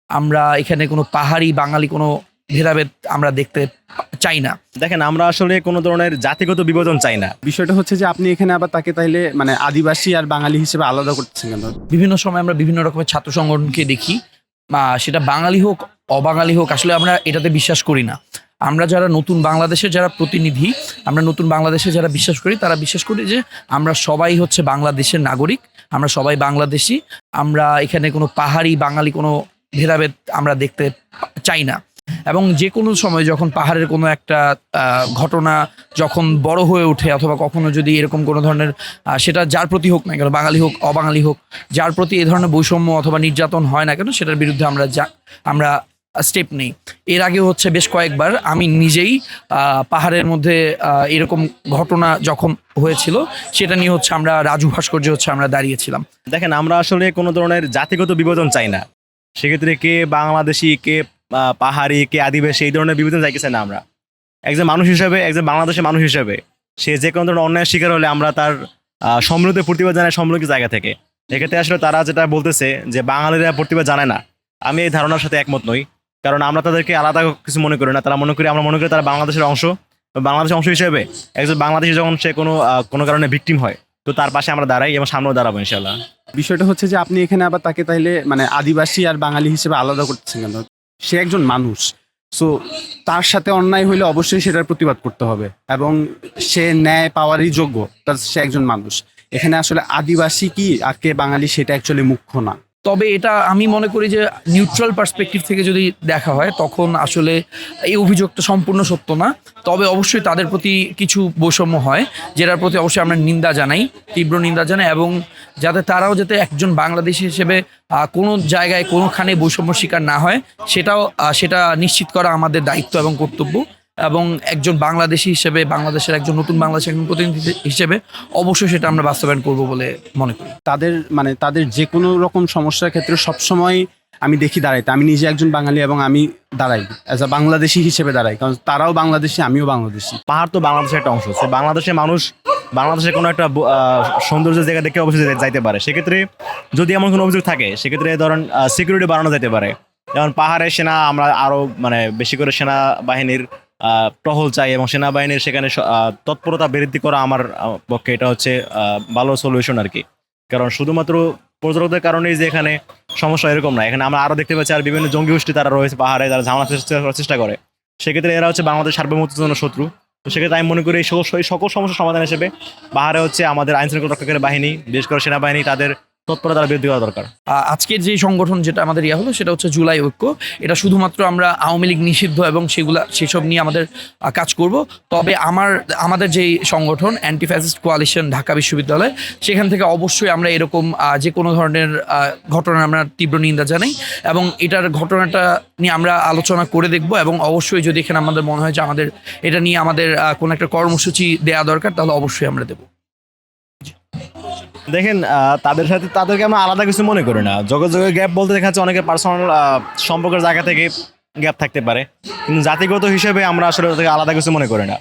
আমরা এখানে কোনো পাহাড়ি বাঙালি কোনো ভেদাভেদ আমরা দেখতে চাই না। দেখেন, আমরা আসলে কোনো ধরনের জাতিগত বিভাজন চাই না। বিষয়টা হচ্ছে যে আপনি এখানে আবার তাকে তাইলে মানে আদিবাসী আর বাঙালি হিসেবে আলাদা করতেছেন কেন? বিভিন্ন সময় আমরা বিভিন্ন রকমের ছাত্র সংগঠনকে দেখি, সেটা বাঙালি হোক অবাঙালি হোক, আসলে আমরা এটাতে বিশ্বাস করি না। আমরা যারা নতুন বাংলাদেশের যারা প্রতিনিধি, আমরা নতুন বাংলাদেশে যারা বিশ্বাস করি, তারা বিশ্বাস করি যে আমরা সবাই হচ্ছে বাংলাদেশের নাগরিক, আমরা সবাই বাংলাদেশি। আমরা এখানে কোনো পাহাড়ি বাঙালি কোনো ভেদাভেদ আমরা দেখতে চাই না। এবং যে কোনো সময় যখন পাহাড়ের কোনো একটা ঘটনা যখন বড় হয়ে ওঠে, অথবা কখনো যদি এরকম কোনো ধরনের সেটা যার প্রতি হোক না কেন, বাঙালি হোক অবাঙালি হোক, যার প্রতি এই ধরনের বৈষম্য অথবা নির্যাতন হয় না কেন, সেটার বিরুদ্ধে আমরা স্টেপ নেই। এর আগে হচ্ছে বেশ কয়েকবার আমি নিজেই পাহাড়ের মধ্যে এরকম ঘটনা যখন হয়েছিল, সেটা নিয়ে হচ্ছে আমরা রাজু ভাস্কর্যে হচ্ছে আমরা দাঁড়িয়েছিলাম। দেখেন, আমরা আসলে কোনো ধরনের জাতিগত বিভাজন চাই না। সেক্ষেত্রে কে বাংলাদেশি, কে পাহাড়ি, কে আদিবাসী, এই ধরনের বিভাজন চাইতেছে না। আমরা একজন মানুষ হিসেবে, একজন বাংলাদেশের মানুষ হিসেবে সে যে কোনো ধরনের অন্যায়ের শিকার হলে আমরা তার সম্মিলিত প্রতিবাদ জানাই সম্মিলিত জায়গা থেকে। এক্ষেত্রে আসলে তারা যেটা বলতেছে যে বাঙালিরা প্রতিবাদ জানে না, আমি এই ধারণার সাথে একমত নই। কারণ আমরা তাদেরকে আলাদা কিছু মনে করি না। আমরা মনে করি তারা বাংলাদেশের অংশ। বাংলাদেশের অংশ হিসেবে একজন বাংলাদেশি যখন সে কোনো কারণে ভিকটিম হয়, তো তার পাশে আমরা দাঁড়াই এবং সামনেও দাঁড়াবো ইনশাল্লাহ। বিষয়টা হচ্ছে যে আপনি এখানে আবার তাকে তাইলে মানে আদিবাসী আর বাঙালি হিসেবে আলাদা করতেছেন কেন? সে একজন মানুষ, সো তার সাথে অন্যায় হইলে অবশ্যই সেটার প্রতিবাদ করতে হবে এবং সে ন্যায় পাওয়ারই যোগ্য। সে একজন মানুষ। এখানে আসলে আদিবাসী কি আর কে বাঙালি সেটা অ্যাকচুয়ালি মুখ্য না। তবে এটা আমি মনে করি যে নিউট্রাল পার্সপেক্টিভ থেকে যদি দেখা হয়, তখন আসলে এই অভিযোগটা সম্পূর্ণ সত্য না। তবে অবশ্যই তাদের প্রতি কিছু বৈষম্য হয়, যেটার প্রতি অবশ্যই আমরা নিন্দা জানাই, তীব্র নিন্দা জানাই, এবং যাতে তারাও যাতে একজন বাংলাদেশি হিসেবে কোনো জায়গায় কোনোখানে বৈষম্য শিকার না হয়, সেটা নিশ্চিত করা আমাদের দায়িত্ব এবং কর্তব্য। এবং একজন বাংলাদেশি হিসেবে, বাংলাদেশের একজন নতুন বাংলাদেশের একজন প্রতিনিধি হিসেবে অবশ্যই সেটা আমরা বাস্তবায়ন করব বলে মনে করি। তাদের যে কোনো রকম সমস্যার ক্ষেত্রে সবসময় আমি দেখি দাঁড়াইতে। আমি নিজে একজন বাঙালি এবং আমি দাঁড়াই অ্যাজ আ বাংলাদেশি হিসেবে দাঁড়াই, কারণ তারাও বাংলাদেশি, আমিও বাংলাদেশি। পাহাড় তো বাংলাদেশের একটা অংশ। সো বাংলাদেশের মানুষ বাংলাদেশের কোনো একটা সৌন্দর্য জায়গা দেখে অবশ্যই যাইতে পারে। সেক্ষেত্রে যদি এমন কোনো অভিযোগ থাকে, সেক্ষেত্রে ধরেন সিকিউরিটি বাড়ানো যেতে পারে। যেমন পাহাড়ের সেনা, আমরা আরও বেশি করে সেনাবাহিনীর টহল চাই এবং সেনাবাহিনীর সেখানে তৎপরতা বৃদ্ধি করা আমার পক্ষে এটা হচ্ছে ভালো সলিউশন আর কি। কারণ শুধুমাত্র পর্যটকদের কারণেই যে এখানে সমস্যা এরকম না। এখানে আমরা আরও দেখতে পাচ্ছি আর বিভিন্ন জঙ্গি গোষ্ঠী তারা রয়েছে পাহাড়ে, তারা ঝামেলা করার চেষ্টা করে। সেক্ষেত্রে এরা হচ্ছে বাংলাদেশ সার্বভৌমত্বের জন্য শত্রু। তো সেক্ষেত্রে আমি মনে করি এই সকল সমস্যার সমাধান হিসেবে পাহাড়ে হচ্ছে আমাদের আইন শৃঙ্খলা রক্ষাকারী বাহিনী, বিশেষ করে সেনাবাহিনী, তাদের তৎপরতা বৃদ্ধি করা দরকার। আজকের যে সংগঠন যেটা আমাদের হলো, সেটা হচ্ছে জুলাই ঐক্য। এটা শুধুমাত্র আমরা আওয়ামী লীগ নিষিদ্ধ এবং সেসব নিয়ে আমাদের কাজ করব। তবে আমাদের যেই সংগঠন অ্যান্টি ফ্যাসিস্ট কোয়ালিশন ঢাকা বিশ্ববিদ্যালয়, সেখান থেকে অবশ্যই আমরা এরকম যে কোনো ধরনের ঘটনা আমরা তীব্র নিন্দা জানাই, এবং এটার ঘটনাটা নিয়ে আমরা আলোচনা করে দেখব। এবং অবশ্যই যদি এখানে আমাদের মনে হয় যে আমাদের এটা নিয়ে আমাদের কোনো একটা কর্মসূচি দেওয়া দরকার, তাহলে অবশ্যই আমরা দেবো। দেখেন, তাদেরকে আমরা আলাদা কিছু মনে করি না। যোগাযোগের গ্যাপ বলতে দেখা যাচ্ছে অনেকের পার্সোনাল সম্পর্কের জায়গা থেকে গ্যাপ থাকতে পারে, কিন্তু জাতিগত হিসেবে আমরা আসলে তাদেরকে আলাদা কিছু মনে করি না।